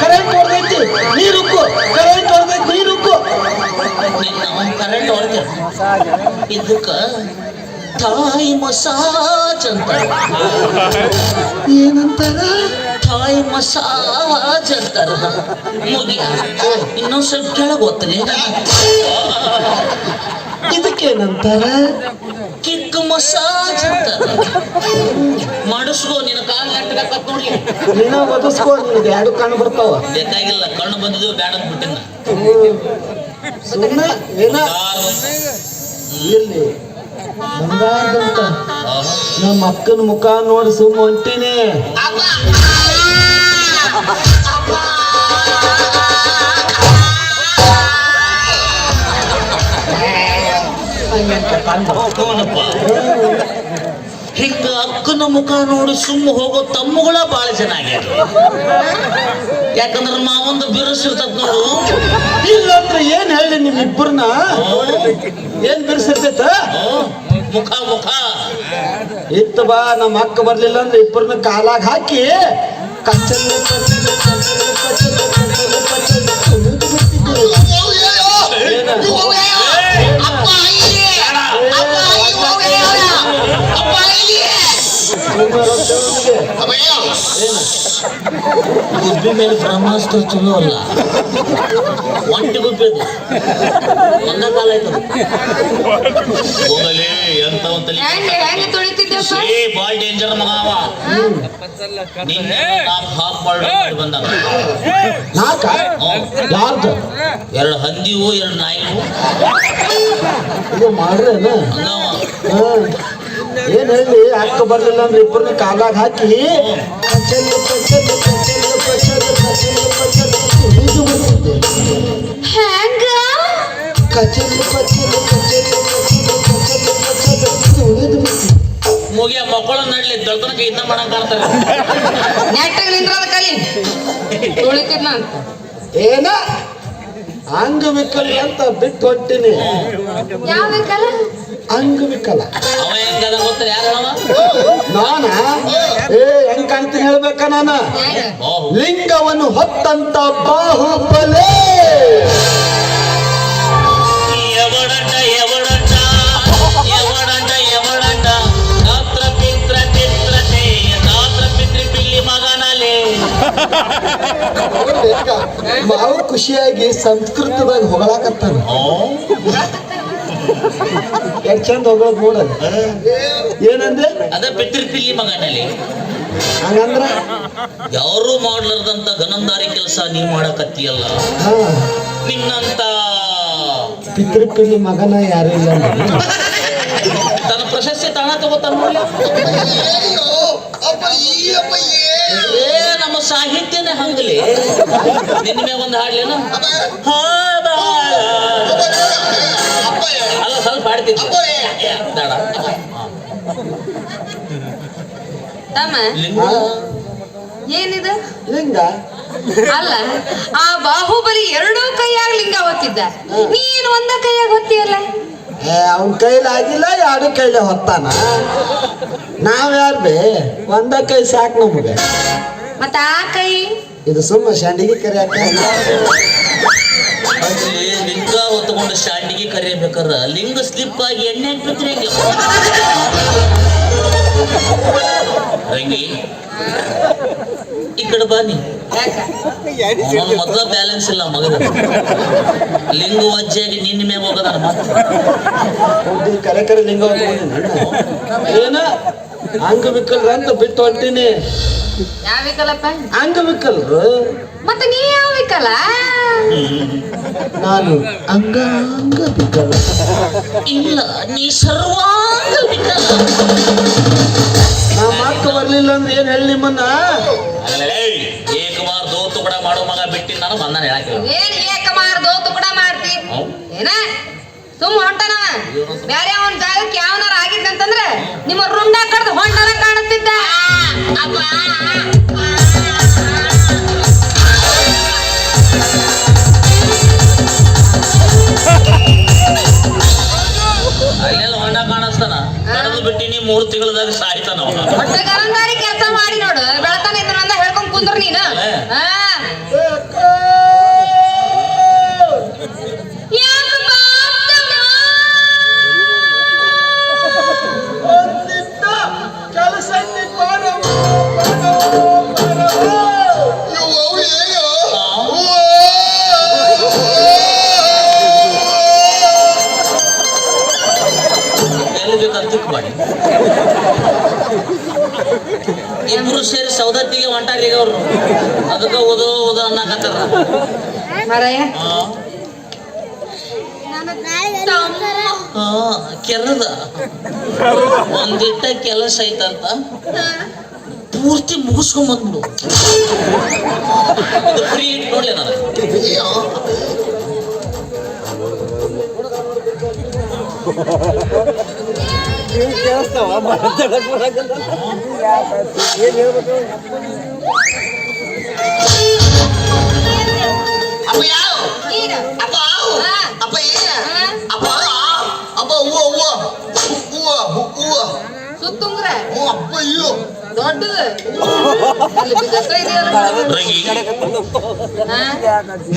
[SPEAKER 3] ಕರೆಂಟ್ ಹೊಡೆದೈತಿ ನೀರುಕ್ಕು, ಕರೆಂಟ್ ಹೊಡೆದೈತಿ ನೀರುಕ್ಕು.
[SPEAKER 1] ಕರೆಂಟ್ ಹೊಡೆದ ಇದಕ್ಕ ಥಾಯ್ ಮಸಾಜ್ ಅಂತ.
[SPEAKER 3] ಏನಂತಾರ?
[SPEAKER 1] ಥಾಯ್ ಮಸಾಜ್ ಅಂತಾರ. ಮುಗಿಯ ಇನ್ನೊಂದ್ ಸ್ವಲ್ಪ ಕೆಳಗೆ ಓದ್ತೀನಿ.
[SPEAKER 3] ಇದಕ್ಕೇನಂತಾರ?
[SPEAKER 1] ಕಿಕ್ ಮಸಾಜ್ ಅಂತಾರ. ಮಾಡಿಸ್ಕೋ, ನಿನ್ನ ಕಾಲ್ ನೆಟ್ಟಗಾಕತ್ ನೋಡಿ.
[SPEAKER 3] ನೀನ ಒದಸ್ಕೋ, ನಿನಗೆ ಎರಡು ಕಣ್ಣು ಬರ್ತಾವ.
[SPEAKER 1] ಬೇಕಾಗಿಲ್ಲ, ಕಣ್ಣು ಬಂದಿದ್ದು ಬ್ಯಾಡ ಅಂದ್ಬಿಟ್ಟಿನ.
[SPEAKER 3] ಸುಮ್ಮನೆ ಏನ ಇರ್ಲಿ ಬಂಗಾರದಂತ ನಮ್ಮ ಅಕ್ಕನ ಮುಖ ನೋಡಿ ಸುಮ್ಮ ಹೊಂಟೀನಿ.
[SPEAKER 1] ಹಿಂಗ ಅಕ್ಕನ ಮುಖ ನೋಡಿ ಸುಮ್ಮ ಹೋಗೋ ತಮ್ಮಗಳ ಬಾಳ ಚೆನ್ನಾಗ್ಯಾರ. ಯಾಕಂದ್ರ ಮಾವೊಂದು ಬಿರುಸಿರ್ತದ ನೋಡು.
[SPEAKER 3] ಇಲ್ಲಂದ್ರೆ ಏನ್ ಹೇಳಿ ನಿಮ್ಮಿಬ್ಬರನ್ನ ಏನ್ ಬಿರ್ಸಿರ್ತೈತ?
[SPEAKER 1] ಮುಖ ಮುಖ
[SPEAKER 3] ಇತ್ತ ಬಾ, ನಮ್ಮ ಅಕ್ಕ ಬರ್ಲಿಲ್ಲ ಅಂದ್ರೆ ಇಬ್ಬರನ್ನ ಕಾಲಾಗ ಹಾಕಿ ಕಚ್ಚಲ್ ಕಚ್ಚಲ್ ಕಚ್ಚಲ್ ಕಚ್ಚಲ್ ಕಚ್ಚಲ್ ಕಚ್ಚಲ್ ತುಳಿದು ಬಿಡ್ತಿದ್ದೆ.
[SPEAKER 1] ಗುಬ್ಬಿ ಮೇಲೆ ಬ್ರಹ್ಮಾಸ್ತ್ರ ಚಲೋ ಅಲ್ಲ, ಒಂಟಿ ಗುಬ್ಬಿ ಅದು. ಒಂದ ಕಾಲ ಆಯ್ತು ಹೋಗಲಿ ಎಂತ ಒಂತಲಿ
[SPEAKER 2] ಹೆಂಗೆ ತುಳಿತಿದ್ದಪ್ಪ?
[SPEAKER 1] ಬಾಳ್ ಡೇಂಜರ್ ಮಗ ಅವ. ಬಂದ
[SPEAKER 3] ನಾಕ ಯಾರ್ದ?
[SPEAKER 1] ಎರಡು ಹಂದಿವು ಎರಡು ನಾಯಿವು
[SPEAKER 3] ಇದು ಮಾಡ್ರೇನ? ಏನ್ ಹೇಳಿ ಅಕ್ಕ ಬರ್ಲಿಲ್ಲ ಅಂದ್ರೆ ಇಬ್ಬರನ್ನ ಕಾಲಾಗ ಹಾಕಿ ಕಚ್ಚಲ್ ಕಚ್ಚಲ್ ಕಚ್ಚಲ್ ಕಚ್ಚಲ್ ಕಚ್ಚಲ್ ಕಚ್ಚಲ್ ತುಳಿದು ಬಿಡ್ತಿದ್ದೆ.
[SPEAKER 2] ಹೆಂಗ?
[SPEAKER 3] ಕಚ್ಚಲ್ ಕಚ್ಚಲ್ ಕಚ್ಚಲ್ ಕಚ್ಚಲ್ ಕಚ್ಚಲ್ ಕಚ್ಚಲ್ ತುಳಿದು ಬಿಡ್ತಿದ್ದೆ.
[SPEAKER 1] ಮುಗಿಯ ಮಕ್ಕಳು ನಡ್ಲಿ ದೊಡ್ಡತನಕ ಇದ್ದ ಮಾಡಂಗ್ ಕಾಣ್ತಾರೆ.
[SPEAKER 2] ನೆಟ್ಟಗೆ ನಿಂದ್ರದ ಕಲಿ ತುಳಿತಿದ್ನ ಅಂತ.
[SPEAKER 3] ಏನ ಅಂಗವಿಕಲ ಅಂತ ಬಿಟ್ಟು ಹೊಟ್ಟಿನಿ.
[SPEAKER 2] ಯಾವ ಬೇಕಲ್ಲ?
[SPEAKER 3] ಅಂಗವಿಕಲ
[SPEAKER 1] ಅವ ಹೆಂಗದ ಗೊತ್ತ? ಯಾರ
[SPEAKER 3] ನಾನ ಹೆಂಗ್ ಕಾಣ್ತೀನಿ ಹೇಳ್ಬೇಕ? ನಾನ ಲಿಂಗವನ್ನು ಹೊತ್ತಂತ ಬಾಹುಬಲಿ.
[SPEAKER 1] ఎవడంట ఎవడంట ఎవడంట ఎవడంట ದಾತ್ರ ಪಿತ್ರ ಚಿತ್ರತೆ ದಾತ್ರ ಪಿತೃ ಪಿಲ್ಲಿ ಮಗನಲೆ.
[SPEAKER 3] ಮಾವು ಖುಷಿಯಾಗಿ ಸಂಸ್ಕೃತದಾಗ ಹೊಗಳಾಕತ್ತಾನ. ಎಷ್ಟ್ ಚಂದ ಹೊಗಳೋದ್ ನೋಡಲ್ಲ. ಏನಂದ್ರೆ
[SPEAKER 1] ಅದ ಪಿತೃ ಪಿಲ್ಲಿ ಮಗನಲೆ.
[SPEAKER 3] ಹಂಗಂದ್ರ
[SPEAKER 1] ಯಾರು ಮಾಡ್ಲಾರ್ದಂತ ಗನಂದಾರಿ ಕೆಲಸ ನೀವ್ ಮಾಡಕತ್ತೀಯಲ್ಲ,
[SPEAKER 3] ಹಾ
[SPEAKER 1] ನಿನ್ನಂತ
[SPEAKER 3] ಪಿತೃಪಿಲ್ಲಿ ಮಗನ ಯಾರು ಇಲ್ಲ.
[SPEAKER 1] ತನ್ನ ಪ್ರಶಸ್ತಿ ತಾಣ ತಗೋತಾನ ನೋಡಿ. ನಮ್ಮ ಸಾಹಿತ್ಯನೇ ಹಂಗಲಿ. ನಿನ್ನ ಮ್ಯಾಗ ಒಂದು ಹಾಡ್ಲೇನು? ಅಲ್ಲ ಸ್ವಲ್ಪ ಹಾಡ್ತಿದ್ದೆ ಬೇಡ.
[SPEAKER 2] ತಮ್ಮ ಏನಿದು?
[SPEAKER 3] ಲಿಂಗ
[SPEAKER 2] ಅಲ್ಲ, ಆ ಬಾಹುಬಲಿ ಎರಡೂ ಕೈಯಾಗ ಲಿಂಗ ಹೊತ್ತಿದ್ದ, ನೀನು ಒಂದ ಕೈಯಾಗ ಹೊತ್ತಿಯಲ್ಲ.
[SPEAKER 3] ಅವನ ಕೈಲಿ ಆಗಿಲ್ಲ, ಎರಡು ಕೈಲಿ ಹೊತ್ತಾನ. ನಾವ್ ಯಾರು ಬೇ ಒಂದ ಕೈ ಸಾಕು ನಮಗೆ.
[SPEAKER 2] ಮತ್ತ ಆ ಕೈ
[SPEAKER 3] ಇದು ಸುಮ್ಮ ಶಾಂಡಿಗೆ ಕರಿಯಾಕ.
[SPEAKER 1] ಲಿಂಗ ಹೊತ್ತುಕೊಂಡು ಶಾಂಡಿಗೆ ಕರಿಯಬೇಕಾರ ಲಿಂಗ ಸ್ಲಿಪ್ ಆಗಿ ಎಣ್ಣೆ ಹಾಕ್ಬಿಟ್ರೆ ರಂಗಿ ಈ ಕಡೆ ಬಾನಿ. ಅವನು ಮೊದಲ ಬ್ಯಾಲೆನ್ಸ್ ಇಲ್ಲ ಮಗನ. ಲಿಂಗ ವಜ್ಜೆಯಾಗಿ ನಿನ್ನ ಮ್ಯಾಗ ಹೋಗದಾನ ಮಾತ್ರ.
[SPEAKER 3] ಕರೆ ಕರೆ ಲಿಂಗ ಏನ ಅಂಗವಿಕಲ್ರ ಅಂತ ಬಿಟ್ಟು ಹೊಂಟೀನಿ.
[SPEAKER 2] ಯಾವಿಕಲ್ಲಪ್ಪ?
[SPEAKER 3] ಅಂಗವಿಕಲ್ರು
[SPEAKER 2] ಮತ್ತೆ ನೀ ಯಾವ ವಿಕಲ
[SPEAKER 3] ನಾನು ಅಂಗಾಂಗ ವಿಕಲ.
[SPEAKER 1] ಇಲ್ಲ ನೀ ಸರ್ವಾಂಗ ವಿಕಲ.
[SPEAKER 3] ನಮ್ಮ ಅಕ್ಕ ಬರ್ಲಿಲ್ಲ ಅಂದ್ರೆ ಏನ್ ಹೇಳಿ ನಿಮ್ಮನ್ನ
[SPEAKER 1] ಏಕವಾರ ದೋತು ಕೂಡ ಮಾಡೋ ಮಗ ಬಿಟ್ಟಿ ನಾನು ಬಂದಾನ ಹೇಳಾಕಿಲ್ಲ.
[SPEAKER 2] ಏನ್ ಏಕ ಮಾರ್ದೋ ತುಕಡ ಮಾಡ್ತಿ ಏನ ಸುಮ್ ಹೊಂಟನ ಬ್ಯಾರೆ ಅವನ್ ಜಾಗಕ್ಕೆ ಯಾವನಾರ ಆಗಿದ್ದಂತಂದ್ರೆ ನಿಮ್ಮ ರುಂಡ ಕಡ್ದು ಹೊಂಟನ ಕಾಣಿಸ್ತಿದ್ದ.
[SPEAKER 1] ಅಲ್ಲೆಲ್ಲ ಹೊಂಡ ಕಾಣಿಸ್ತಾನ ಕಡದು ಬಿಟ್ಟಿನಿ 3 ತಿಂಗಳದಾಗ ಸಾಯ್ತಾನ ಅವನ.
[SPEAKER 2] ಹೊಟ್ಟೆ ಗರಂದಾರಿ ಕೆಲಸ ಮಾಡಿ ನೋಡು ಬೆಳತಾನ ಇದ್ರ ಅಂದ ಹೇಳ್ಕೊಂಡ್ ಕುಂದ್ರ ನೀನು. ಹಾ
[SPEAKER 3] ಕೆಲಸ
[SPEAKER 1] ಎಲ್ಲಿ ಬೇಕಾದ ತಿಕ್ ಮಾಡಿ ಇಬ್ರು ಸೇರಿ ಸೌದತ್ತಿಗೆ ಹೊಂಟಾರಿ ಈಗ ಅವ್ರು. ಅದಕ್ಕೆ ಓದೋ ಅನ್ನಕತ್ತಾರ.
[SPEAKER 2] ಮಾರಾಯ
[SPEAKER 1] ಕೆರದ ಒಂದಿಟ್ಟ ಕೆಲಸ ಐತಂತ ಪೂರ್ತಿ ಮುಗಿಸ್ಕೊಂಡ್ ಬಂದ್ಬಿಡು. ಇದು ಫ್ರೀ ಇಟ್ ನೋಡ್ಲಿ ನಾನು.
[SPEAKER 4] apa ya
[SPEAKER 2] ನೀನು
[SPEAKER 4] apa
[SPEAKER 2] ಹಾ.
[SPEAKER 4] apa ya
[SPEAKER 2] ಹಾ.
[SPEAKER 4] apa apa
[SPEAKER 2] ಸುತ್ತುಂಗ್ರ
[SPEAKER 4] apa you
[SPEAKER 2] ದೊಡ್ಡದು ಅಲ್ಲಿ ಬಿದ್ದತ್ತ ಇದೆಯಲ್ಲ.
[SPEAKER 1] ರಂಗಿ
[SPEAKER 2] ಹಾ?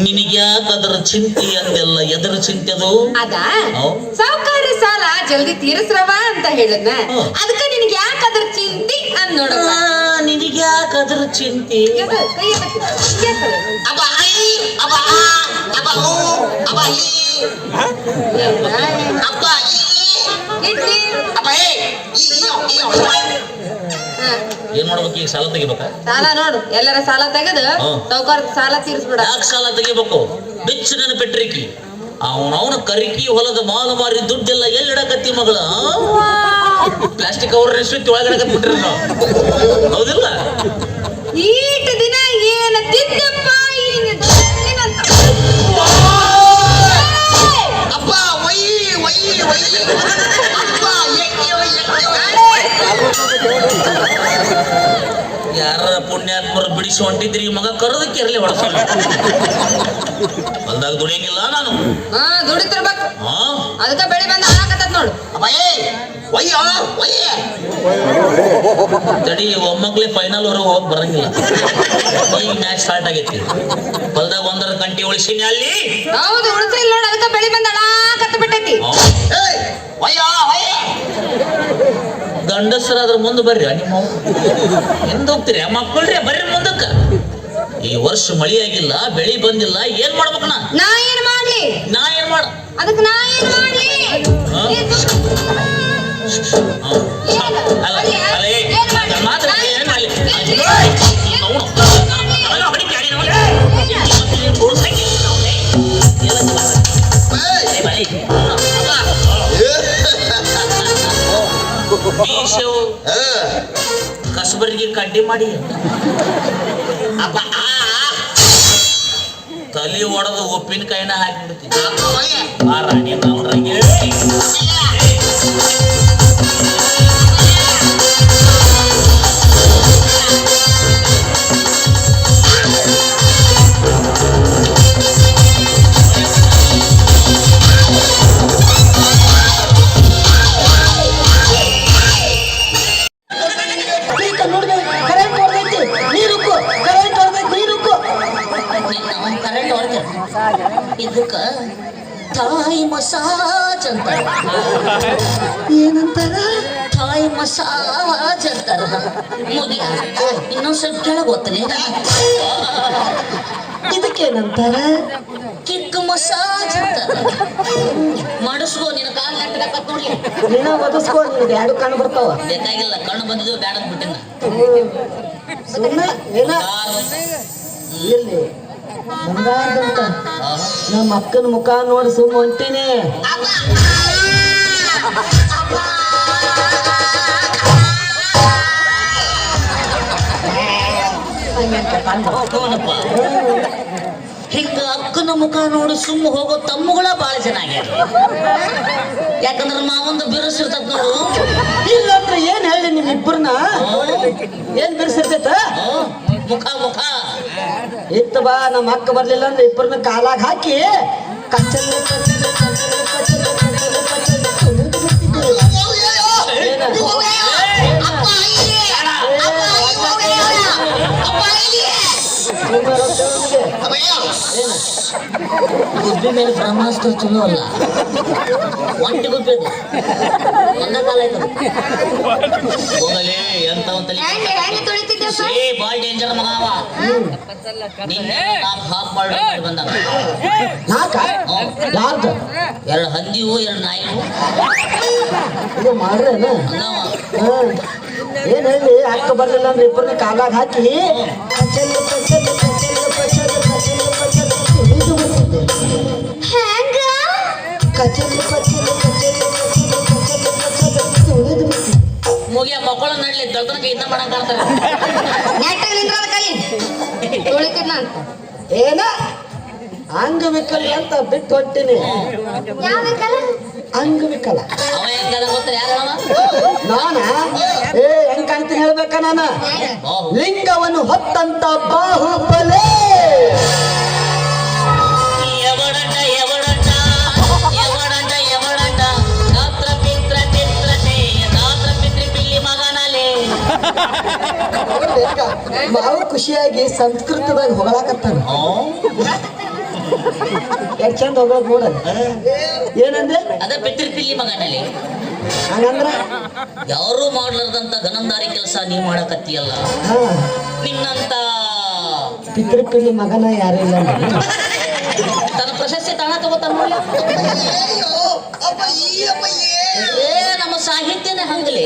[SPEAKER 1] ನಿನಗ್ಯಾಕ ಅದರ ಚಿಂತೆ ಅಂದೆಲ್ಲ ಎದರ ಚಿಂತೆ ಅದು?
[SPEAKER 2] ಅದ
[SPEAKER 1] ಹೌದ್.
[SPEAKER 2] ಸಾವುಕಾರಿ ಸಾಲ ಜಲ್ದಿ ತೀರಿಸ್ರವ ಅಂತ ಹೇಳದ್ನ
[SPEAKER 1] ಹ್ಮ್.
[SPEAKER 2] ಅದಕ್ಕ ನಿನಗೆ ಯಾಕೆ ಅದ್ರ ಚಿಂತಿ ಅಂದ್ ನೋಡಪ್ಪ.
[SPEAKER 1] ನಿನಗ್ಯಾಕ ಅದರ ಚಿಂತೆ?
[SPEAKER 2] ಎದು, ಕೈ ಎದಕ್ಕೆ? ಎದು.
[SPEAKER 4] apa apa apa apa
[SPEAKER 2] ಏನ?
[SPEAKER 4] apa
[SPEAKER 2] ಇಡ್ಲಿ.
[SPEAKER 4] apa iyo
[SPEAKER 2] ಹಾ.
[SPEAKER 1] ಏನ್ ಮಾಡ್ಬೇಕು ಈಗ? ಸಾಲ ತೆಗಿಬೇಕಾ?
[SPEAKER 2] ಸಾಲ ನೋಡು ಎಲ್ಲರ ಸಾಲ ತೆಗೆದು
[SPEAKER 1] ಹ್ಮ್.
[SPEAKER 2] ಸಾವುಕಾರ ಸಾಲ ತೀರಿಸ್ಬಿಡ.
[SPEAKER 1] ಯಾಕೆ ಸಾಲ ತೆಗಿಬೇಕು? ಬಿಚ್ಚ ನೆನಪಿಟ್ರಿಕಿ ಅವನವನ ಕರಿಕಿ ಹೊಲದ ಮಾಲು ಮಾರಿ ದುಡ್ಡೆಲ್ಲ ಎಲ್ಲಿಡಕತ್ತಿ ಮಗಳ? ಪ್ಲಾಸ್ಟಿಕ್ ಕವರ್ ಸುತ್ತಿ ಒಳಗಡೆ ಬಿಟ್ರಿ ನಾವು, ಹೌದಿಲ್ಲ?
[SPEAKER 2] ಈಟ ದಿನ ಏನ ತಿದ್ದಪ್ಪ ಏನಂತ
[SPEAKER 4] apa wai apa
[SPEAKER 1] ಯಾರ ಪುಣ್ಯಾತ್ಮರು ಬಿಡಿಸಿ ಹೊಂಟಿದ್ರಿ ಈ ಮಗ ಕರೋದಕ್ಕೆ ಇರಲಿ ಹೊಡಸೋಣ. ಹೊಲ್ದಾಗ ದುಡಿಯಂಗಿಲ್ಲ ನಾನು.
[SPEAKER 2] ಹಾ ದುಡಿತಿರ್ಬೇಕು
[SPEAKER 1] ಹಾ
[SPEAKER 2] ಅದಕ್ಕ ಬೆಳಿ ಬಂದ ಹಾಕತ್ತದ ನೋಡು.
[SPEAKER 4] apa wai
[SPEAKER 1] ತಡಿ ಒಮ್ಮಕ್ಳೆ ಫೈನಲ್ ವರೆಗೆ ಹೋಗಿ ಬರಂಗಿಲ್ಲ. ಈಗ ಮ್ಯಾಚ್ ಸ್ಟಾರ್ಟ್ ಆಗೈತಿ. ಹೊಲ್ದಾಗ 1 ಗಂಟೆ ಉಳಿಸಿನಿ ಅಲ್ಲಿ.
[SPEAKER 2] ಹೌದು ಉಳಿಸಿಲ್ಲ ನೋಡು ಅದಕ್ಕ ಬೆಳಿ ಬಂದ ಹಾಕತ್ತ ಬಿಟ್ಟೈತಿ.
[SPEAKER 4] wai
[SPEAKER 1] ಗಂಡಸರಾದ್ರ ಮುಂದೆ ಬರ್ರಿ. ನಿಮ್ಮ ಎಂದ ಹೋಗ್ತೀರಿ ಮಕ್ಕಳ್ರಿ? ಬರ್ರಿ ಮುಂದಕ್ಕ. ಈ ವರ್ಷ ಮಳಿ ಆಗಿಲ್ಲ, ಬೆಳಿ ಬಂದಿಲ್ಲ, ಏನ್ ಮಾಡ್ಬೇಕು?
[SPEAKER 2] ನಾ ಏನ್ ಮಾಡ್ಲಿ?
[SPEAKER 1] ನಾ ಏನ್ ಮಾಡ
[SPEAKER 2] ಅದಕ್ಕ ನಾ ಏನ್ ಮಾಡ್ಲಿ?
[SPEAKER 1] ಹಾ?
[SPEAKER 2] ಏನ್
[SPEAKER 1] ಅಲ್ಲ
[SPEAKER 2] ಅಯ್ಯ,
[SPEAKER 1] ಅಲ್ಲ
[SPEAKER 2] ಏನ್ ಮಾಡ್ಲಿ?
[SPEAKER 1] ಮಾತ್ರ
[SPEAKER 2] ನಾ
[SPEAKER 1] ಏನ್ ಮಾಡ್ಲಿ?
[SPEAKER 2] ಏನ್ ಮಾಡ್ಲಿ?
[SPEAKER 1] ಅವ್ನು ಅವೆಲ್ಲ ಹೊಡಿತೀಯ ನೀನು? ಮೀಸೆವು ಕಸಬರಿಗೆ ಕಡ್ಡಿ ಮಾಡಿ
[SPEAKER 4] apa
[SPEAKER 1] ತಲೆ ಒಡೆದು ಉಪ್ಪಿನಕಾಯಿನ ಹಾಕಿಬಿಡ್ತೀನಿ.
[SPEAKER 4] apa
[SPEAKER 1] ಆ ರಾಣಿ ನಾವ್ರಂಗೆ
[SPEAKER 5] ಇದಕ್ಕ ಥಾಯ್ ಮಸಾಜ್ ಅಂತ
[SPEAKER 3] ಏನಂತಾರ?
[SPEAKER 5] ಥಾಯ್ ಮಸಾಜ್ ಅಂತಾರ. ಮುಗಿಯ ಇನ್ನೊಂದ್ ಸ್ವಲ್ಪ ಕೆಳಗೆ ಹೋಗ್ತಾನೆ.
[SPEAKER 3] ಇದಕ್ಕೇನಂತಾರ?
[SPEAKER 5] ಕಿಕ್ ಮಸಾಜ್ ಅಂತಾರ. ಮಾಡಿಸ್ಕೋ ನಿನ್ನ ಕಾಲ್ ನೆಟ್ಟಗಾಕತ್ ನೋಡಿ.
[SPEAKER 3] ನೀನ ಒದಸ್ಕೋ, ನಿನಗೆ ಎರಡು ಕಣ್ಣು ಬರ್ತಾವ.
[SPEAKER 5] ಬೇಕಾಗಿಲ್ಲ, ಕಣ್ಣು ಬಂದಿದ್ದು ಬ್ಯಾಡ ಬಿಟ್ಟಿನ.
[SPEAKER 3] ಸುಮ್ಮನೆ ಏನ ಇಲ್ಲಿ ಬಂಗಾರದಂತ ನಮ್ಮ ಅಕ್ಕನ ಮುಖ ನೋಡಿ ಸುಮ್ಮ ಹೊಂಟೀನಿ.
[SPEAKER 5] ನೋಡಪ್ಪ ಹಿಂಗ ಅಕ್ಕನ ಮುಖ ನೋಡಿ ಸುಮ್ಮ ಹೋಗೋ ತಮ್ಮಗಳ ಬಾಳ ಚೆನ್ನಾಗ್ಯಾರ. ಯಾಕಂದ್ರ ಮಾವೊಂದು ಬಿರುಸಿರ್ತದ ನೋಡು.
[SPEAKER 3] ಇಲ್ಲಂದ್ರೆ ಏನ್ ಹೇಳಿ ನಿಮ್ಮಿಬ್ಬರನ್ನ ಏನ್ ಬಿರ್ಸಿರ್ತೈತ
[SPEAKER 5] ಮುಖ ಮುಖ
[SPEAKER 3] ಇತ್ತ ಬಾ ನಮ್ಮ ಅಕ್ಕ ಬರ್ಲಿಲ್ಲ ಅಂದ್ರೆ ಇಬ್ಬರನ್ನ ಕಾಲಾಗ ಹಾಕಿ ಕಚ್ಚಲ್
[SPEAKER 5] ಗುಬ್ಬಿ ಮೇಲೆ ಬ್ರಹ್ಮಾಸ್ತ್ರ ಚಲೋ ಅಲ್ಲ, ಒಂಟಿ ಗುಬ್ಬಿ ಅದು ನನ್ನ ಕಾಲ ಆಯ್ತು.
[SPEAKER 1] ಹೋಗಲೇ ಎಂತ ಒಂತಲಿ
[SPEAKER 2] ಹೆಂಗೆ ತುಳಿತಿದ್ದಪ್ಪ?
[SPEAKER 5] ಬಾಳ್ ಡೇಂಜರ್ ಮಗ ಅವ. ನಿನ್ನೆ ಹಾಫ್ ಮಾಡಿ ಬಂದಾಗ
[SPEAKER 3] ಯಾಕ ಯಾರ್ದು
[SPEAKER 5] ಎರಡು ಹಂದಿವು ಎರಡು ನಾಯಿವು
[SPEAKER 3] ಇದು ಮಾಡ್ರೇನ
[SPEAKER 5] ಅಂದವ.
[SPEAKER 3] ಏನ್ ಹೇಳಿ ಅಕ್ಕ ಬರ್ಲಿಲ್ಲ ಅಂದ್ರೆ ಇಬ್ಬರನ್ನ ಕಾಲಾಗ ಹಾಕಿ ಕಚ್ಚಲ್ ಕಚ್ಚಲ್ ಕಚ್ಚಲ್ ಕಚ್ಚಲ್ ಕಚ್ಚಲ್ ಕಚ್ಚಲ್ ತುಳಿದು ಬಿಡ್ತಿದ್ದೆ.
[SPEAKER 2] ಹೆಂಗ?
[SPEAKER 3] ಕಚ್ಚಲ್ ಕಚ್ಚಲ್ ಕಚ್ಚಲ್ ಕಚ್ಚಲ್ ಕಚ್ಚಲ್ ಕಚ್ಚಲ್ ತುಳಿದು ಬಿಡ್ತಿದ್ದೆ.
[SPEAKER 5] ಮುಗಿಯ ಮಕ್ಕಳ ನಡ್ಲಿ ದೊಡ್ಡನಕ್ಕೆ ಇದ್ದ ಮಾಡಂಗ್ ಕಾಣ್ತಾರೆ.
[SPEAKER 2] ನೆಟ್ಟಾಗ ನಿಂದ್ರಲ್ಲ ಕಲಿ ತುಳಿತಿದ್ನ ಅಂತ.
[SPEAKER 3] ಏನ ಅಂಗವಿಕಲ ಅಂತ ಬಿಟ್ಟು ಹೊಂಟೀನಿ.
[SPEAKER 2] ಯಾವ್ದಕ್ಕಲ್ಲ?
[SPEAKER 3] ಅಂಗವಿಕಲ
[SPEAKER 5] ಅವ ಹೆಂಗದ ಗೊತ್ತ ಯಾರ
[SPEAKER 3] ನಾನ ಹೆಂಗ್ ಕಾಣ್ತೀನಿ ಹೇಳ್ಬೇಕ ನಾನ ಲಿಂಗವನ್ನು ಹೊತ್ತಂತ ಬಾಹುಬಲಿ.
[SPEAKER 5] ಎವಡಂಡ ಎವಡಂಡ ಎವಡಂಡ ಎವಡಂಡ ಗಾತ್ರ ಪಿತ್ರ ಪಿತ್ರತೆ ಗಾತ್ರ ಪಿತೃ ಪಿಲ್ಲಿ ಮಗನಲೆ.
[SPEAKER 3] ಮಾವು ಖುಷಿಯಾಗಿ ಸಂಸ್ಕೃತದಾಗ ಹೊಗಳಾಕತ್ತಾನ. ಎಷ್ಟ್ ಚಂದ ಹೊಗಳದ್ ನೋಡಲ್ಲ. ಏನಂದ್ರೆ
[SPEAKER 5] ಅದ ಪಿತೃ ಪಿಲ್ಲಿ ಮಗನಲೆ.
[SPEAKER 3] ಹಂಗಂದ್ರ
[SPEAKER 5] ಯಾರು ಮಾಡ್ಲಾರ್ದಂತ ಗನಂದಾರಿ ಕೆಲಸ ನೀ ಮಾಡಕತ್ತೀಯಲ್ಲ,
[SPEAKER 3] ಹಾ
[SPEAKER 5] ನಿನ್ನಂತ
[SPEAKER 3] ಪಿತೃಪಿಲಿ ಮಗನ ಯಾರು ಇಲ್ಲ ಅಂದ್ರೆ.
[SPEAKER 5] ತನ್ನ ಪ್ರಶಸ್ತಿ ತಾಣ ತಗೋತಾನ. ಏ ನಮ್ಮ ಸಾಹಿತ್ಯನೇ ಹಂಗಲಿ.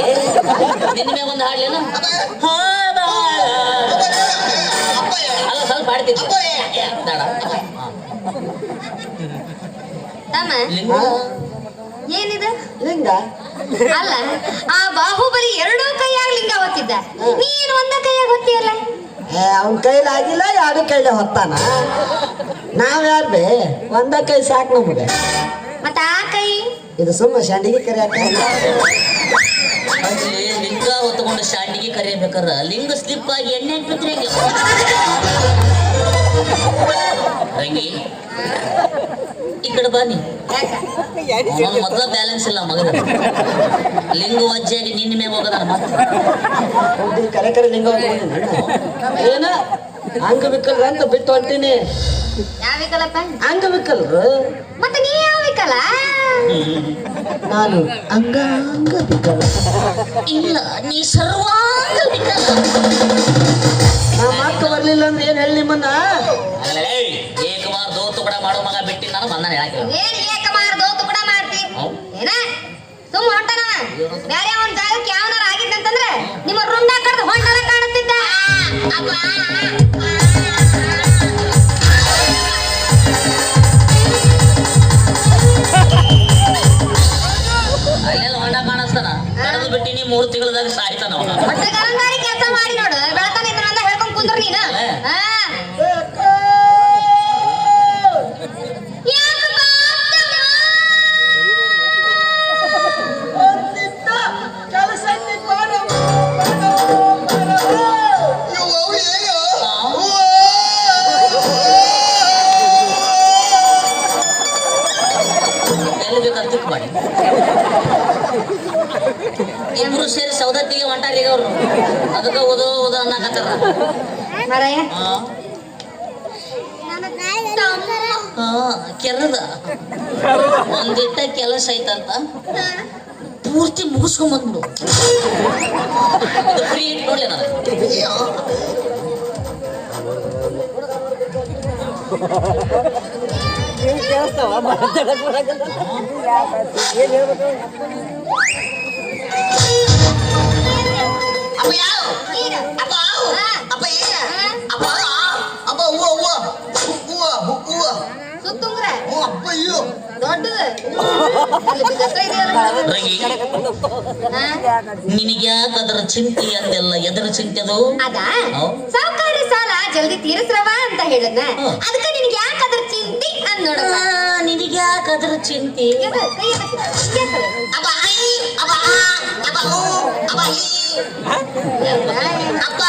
[SPEAKER 5] ನಿನ್ನ ಮ್ಯಾಗ ಒಂದು ಹಾಡ್ಲೇನ ಅಲ್ಲ ಸ್ವಲ್ಪ ಹಾಡ್ತಿದ್ದೆ
[SPEAKER 2] ತಮ್ಮ ಏನಿದು?
[SPEAKER 3] ಲಿಂಗ
[SPEAKER 2] ಅಲ್ಲ, ಆ ಬಾಹುಬಲಿ ಎರಡೂ ಕೈಯಾಗ ಲಿಂಗ ಹೊತ್ತಿದ್ದ, ನೀನು ಒಂದ ಕೈಯಾಗ ಹೊತ್ತಿಯಲ್ಲ.
[SPEAKER 3] ಅವನ ಕೈಲಿ ಆಗಿಲ್ಲ, ಎರಡು ಕೈಲಿ ಹೊತ್ತಾನ. ನಾವ್ಯಾರು ಬೇ ಒಂದ ಕೈ ಸಾಕು ನಮಗೆ.
[SPEAKER 2] ಮತ್ತ ಆ ಕೈ
[SPEAKER 3] ಇದು ಸುಮ್ಮ ಶಾಂಡಿಗೆ ಕರಿಯಾಕ.
[SPEAKER 5] ಅಲ್ಲಿ ಲಿಂಗ ಹೊತ್ತುಕೊಂಡು ಶಾಂಡಿಗೆ ಕರಿಯಬೇಕಾರ ಲಿಂಗ ಸ್ಲಿಪ್ ಆಗಿ ಎಣ್ಣೆ ಬಿದ್ರೆ ರಂಗಿ ಈ ಕಡೆ ಬನ್ನಿ. ಅವನು ಮೊದಲ ಬ್ಯಾಲೆನ್ಸ್ ಇಲ್ಲ ಮಗನ. ಲಿಂಗ ವಜ್ಜೆಯಾಗಿ ನಿನ್ನ ಮೇಲೆ ಹೋಗದಾನ ಮತ್ತೆ
[SPEAKER 3] ಕರೆ ಕರೆ ಲಿಂಗ ಏನ ಅಂಗವಿಕಲ್ರ ಅಂತ ಬಿಟ್ಟು ಹೊಂಟೀನಿ.
[SPEAKER 2] ಯಾವಿಕಲಪ್ಪ?
[SPEAKER 3] ಅಂಗವಿಕಲ್ರು
[SPEAKER 2] ಮತ್ತೆ ನೀ ಯಾವಿಕಲ?
[SPEAKER 3] ನಾನು ಅಂಗಾಂಗವಿಕಲ.
[SPEAKER 5] ಇಲ್ಲ, ನೀ ಸರ್ವಾಂಗ ವಿಕಲ.
[SPEAKER 3] ನಮ್ಮ ಅಕ್ಕ ಬರ್ಲಿಲ್ಲ ಅಂದ್ರೆ ಏನ್ ಹೇಳಿ ನಿಮ್ಮನ್ನ
[SPEAKER 5] ಏಕವಾರ ದೋತು ಕೂಡ ಮಾಡೋ ಮಗ ಬಿಟ್ಟಿ ನಾನು ಬಂದಾನೆ ಹೇಳಕ್ಕೆ.
[SPEAKER 2] ಏನ್ ಏಕಮಾರ ದೋತು ಕೂಡ ಮಾಡ್ತಿ ಏನ? ಸುಮ್ ಹೊಂಟನ ಬೇರೆ ಅವನ್ ಜಾಗಕ್ಕೆ ಯಾವನಾರ ಆಗಿದ್ದಂತಂದ್ರೆ ನಿಮ್ಮ ರುಂಡ ಕಡ್ದು ಹೊಂಡನ ಕಾಣುತ್ತಿದ್ದ.
[SPEAKER 5] ಅಲ್ಲೆಲ್ಲ ಹೊಂಡ ಕಾಣಿಸ್ತಾನ. ಕಡದು ಬಿಟ್ಟಿ ನೀ 3 ತಿಂಗಳದಾಗ ಸಾಯ್ತಾನ ಅವನ.
[SPEAKER 2] ಮತ್ತೆ ಗರಂದಾರಿ ಕೆಲಸ ಮಾಡಿ ನೋಡು. ಬೆಳತಾನ ಇದ್ರಂದ ಹೇಳ್ಕೊಂಡ್ ಕುಂದ್ರ ನೀನು. ಎಲ್ಲಿ ಬೇಕಂತ ತಿಕ್ ಮಾಡಿ ಇಬ್ರು ಸೇರಿ ಸೌದತ್ತಿಗೆ ಹೊಂಟಾರೀಗ ಅವ್ರು. ಅದಕ್ಕೆ ಓದೋ ಓದೋ ಅನ್ನಕತ್ತಾರ. ಮರಯ್ಯ
[SPEAKER 5] ಕೆರದ ಒಂದಿಟ್ಟ ಕೆಲಸ ಐತಂತ ಪೂರ್ತಿ ಮುಗಿಸ್ಕೊಂಡ್ ಬಂದ್ಬಿಡು. ಫ್ರೀ ಇಟ್ ನೋಡ್ಲಿ ನಾನು.
[SPEAKER 4] ಅಪ್ಪ ಯಾವ ಅಪ್ಪ ಅಪ್ಪ ಏನ ಅಪ್ಪ ಅಪ್ಪ
[SPEAKER 2] ದೊಡ್ಡದು ಅಲ್ಲಿ ಬಿದ್ದತ್ತ ಇದೆಯಲ್ಲ.
[SPEAKER 1] ರಗಿ
[SPEAKER 2] ಹಾ?
[SPEAKER 1] ನಿನಗ್ಯಾಕ ಅದರ ಚಿಂತೆ ಅಂದೆಲ್ಲ ಎದರ ಚಿಂತೆ ಅದು
[SPEAKER 2] ಅದಾ
[SPEAKER 1] ಹೌದ್.
[SPEAKER 2] ಸಾವುಕಾರ ಸಾಲ ಜಲ್ದಿ ತೀರಿಸ್ರವ ಅಂತ ಹೇಳಿದ್ನ
[SPEAKER 1] ಹ್ಮ್.
[SPEAKER 2] ಅದಕ್ಕೆ ನಿನಗೆ ಯಾಕೆ ಅದ್ರ ಚಿಂತಿ ಅಂದ್ ನೋಡಪ್ಪ.
[SPEAKER 1] ನಿನಗ್ಯಾಕ ಅದರ ಚಿಂತೆ
[SPEAKER 2] ಎದು, ಕೈ ಎದಕ್ಕೆ? ಎದಕ್ಕೆ?
[SPEAKER 4] ಅಪ್ಪ ಐ ಅಪ್ಪ ಅಪ್ಪ ಓ ಅಪ್ಪ ಈ ಅಪ್ಪ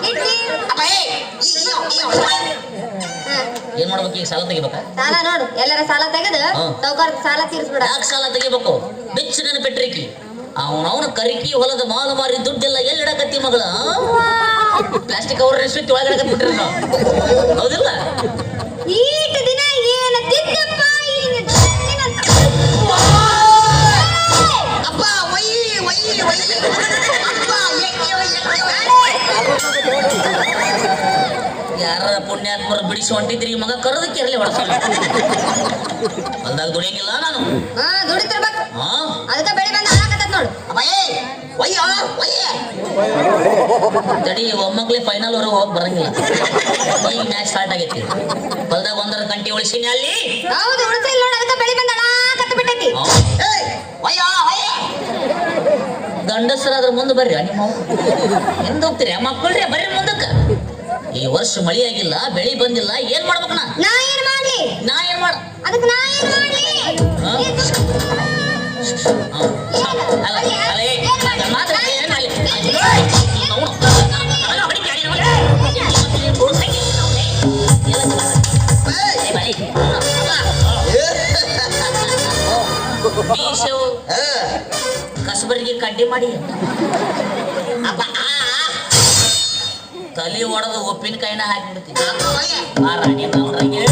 [SPEAKER 2] ಇಡ್ಲಿ.
[SPEAKER 4] ಅಪ್ಪ ಏ
[SPEAKER 2] ಹಾ.
[SPEAKER 1] ಏನ್ ಮಾಡ್ಬೇಕು ಈಗ ಸಾಲ ತೆಗಿಬೇಕಾ
[SPEAKER 2] ಸಾಲ ನೋಡು ಎಲ್ಲರ ಸಾಲ ತೆಗೆದು
[SPEAKER 1] ಹ್ಮ್.
[SPEAKER 2] ಸಾವುಕಾರ ಸಾಲ ತೀರಿಸ್ಬಿಡ.
[SPEAKER 1] ಯಾಕೆ ಸಾಲ ತೆಗಿಬೇಕು ಬೆಚ್ಚ ನೆನಪಿಟ್ರಿಕಿ ಅವನವನ ಕರಿಕಿ ಹೊಲದ ಮಾಲು ಮಾರಿ ದುಡ್ಡೆಲ್ಲ ಎಲ್ಲಿಡಕತ್ತಿ ಮಗಳ ಪ್ಲಾಸ್ಟಿಕ್ ಕವರ್ ಎಷ್ಟಿ ಒಳಗಡೆ ಬಿಟ್ರಿ ನಾವು ಹೌದಿಲ್ಲ
[SPEAKER 2] ಈಟ ದಿನ ಏನ ತಿದ್ದಪ್ಪ
[SPEAKER 4] ಅಪ್ಪ ಒಯ್ ಒಯ್ ಒಯ್ ಅಪ್ಪ
[SPEAKER 1] ಯಾರ ಪುಣ್ಯಾತ್ಮರು ಬಿಡಿಸಿ ಹೊಂಟಿದ್ರಿ ಈ ಮಗ ಕರೋದಕ್ಕೆ ಇರಲಿ ಹೊಡಸ ಹೊಲ್ದಾಗ ದುಡಿಯಂಗಿಲ್ಲ ನಾನು
[SPEAKER 2] ಹಾ ದುಡಿತಿರ್ಬೇಕು
[SPEAKER 1] ಹಾ
[SPEAKER 2] ಅದಕ್ಕೆ ಬೆಳಿ ಬಂದ ಹಾಕತ್ತ ನೋಡು.
[SPEAKER 4] ಅಪ್ಪ ಏ ಒಯ್ಯ ಒಯ್ಯ
[SPEAKER 1] ತಡಿ ಒಮ್ಮಕ್ಳೆ ಫೈನಲ್ ವರೆಗೆ ಹೋಗಿ ಬರಂಗಿಲ್ಲ ಈಗ ಮ್ಯಾಚ್ ಸ್ಟಾರ್ಟ್ ಆಗೈತಿ ಹೊಲ್ದಾಗ 1 ಗಂಟೆ ಉಳಿಸಿನಿ ಅಲ್ಲಿ
[SPEAKER 2] ಹೌದು ಉಳಿಸಿಲ್ಲ ನೋಡು ಅದಕ್ಕೆ ಬೆಳಿ ಬಂದ ಹಾಕತ್ತ ಬಿಟ್ಟೈತಿ.
[SPEAKER 1] ಹಾ.
[SPEAKER 4] ಏ ಒಯ್ಯ ಒಯ್ಯ
[SPEAKER 1] ಗಂಡಸರಾದ್ರ ಮುಂದೆ ಬರ್ರಿ ನಿಮ್ಮ ಹಿಂದೆ ಹೋಗ್ತೀರಿ ಮಕ್ಕಳ್ರಿ ಬರ್ರಿ ಮುಂದಕ್ಕೆ ಈ ವರ್ಷ ಮಳಿ ಆಗಿಲ್ಲ ಬೆಳಿ ಬಂದಿಲ್ಲ ಏನ್ ಮಾಡ್ಬೇಕು
[SPEAKER 2] ನಾ ಏನ್ ಮಾಡ್ಲಿ
[SPEAKER 1] ನಾ ಏನ್ ಮಾಡ
[SPEAKER 2] ಅದಕ್ಕೆ ನಾ ಏನ್ ಮಾಡ್ಲಿ
[SPEAKER 1] ಹಾ? ಅಲ್ಲ ಅಲ್ಲ ಏ, ನನ್ನ ಮಾತು ಕೇಳಿ ಏನ್ ಮಾಡ್ಲಿ? ಏಯ್, ಅವ್ನು, ಅಲ್ಲ, ಹೊಡಿತಿ, ಅಡಿ, ನೋಡಿ. ಏನ್ ಕೊಡ್ತಂಗಿ? ಏ, ಬಲಿ. ಮೀಸೆವು ಕಸಬರಿಗೆ ಕಡ್ಡಿ ಮಾಡಿ
[SPEAKER 4] ಅಪ್ಪ
[SPEAKER 1] ತಲೆ ಒಡೆದು ಉಪ್ಪಿನಕಾಯಿನ ಹಾಕಿಬಿಡ್ತೀನಿ
[SPEAKER 4] ಒಯ್ಯ
[SPEAKER 1] ಆ ರಾಣಿ ನವ್ರಿಗೆ